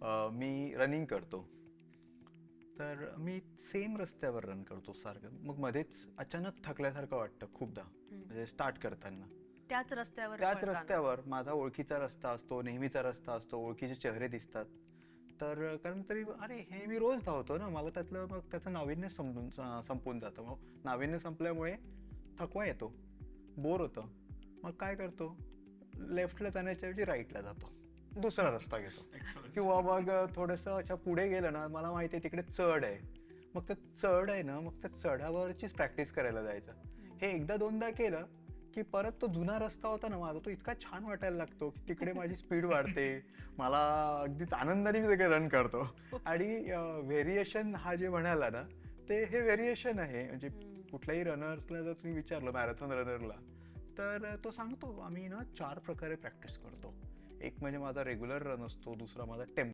मी running करतो. तर मी same रस्त्यावर रन करतो सारखं. मग मध्येच अचानक थकल्यासारखं वाटतं खूपदा, म्हणजे स्टार्ट करताना. त्याच रस्त्यावर त्याच पळताना. रस्त्यावर माझा ओळखीचा रस्ता असतो, नेहमीचा रस्ता असतो, ओळखीचे चेहरे दिसतात. तर कारण तरी अरे हे मी रोज धावतो ना, मला त्यातलं मग त्याचं नाविन्य संपून जातं. मग नाविन्य संपल्यामुळे थकवा येतो, बोर होतं. मग काय करतो, लेफ्टला जाण्याच्या ऐवजी राईटला जातो, दुसरा रस्ता घेतो. किंवा मग थोडंसं अच्छा पुढे गेलं ना, मला माहिती आहे तिकडे चढ आहे, मग ते चढ आहे ना, मग त्या चढावरचीच प्रॅक्टिस करायला जायचं. हे एकदा दोनदा केलं की परत तो जुना रस्ता होता ना माझा, तो इतका छान वाटायला लागतो की तिकडे माझी स्पीड वाढते, मला अगदीच आनंदाने मी सगळे रन करतो. आणि व्हेरिएशन हा जे म्हणाला ना, ते हे व्हेरिएशन आहे. म्हणजे कुठल्याही रनर्सला जर तुम्ही विचारलं, मॅरेथॉन रनरला, तर तो सांगतो आम्ही ना 4 प्रकारे प्रॅक्टिस करतो. एक म्हणजे माझा रेग्युलर रन असतो, दुसरा माझा टेम्पो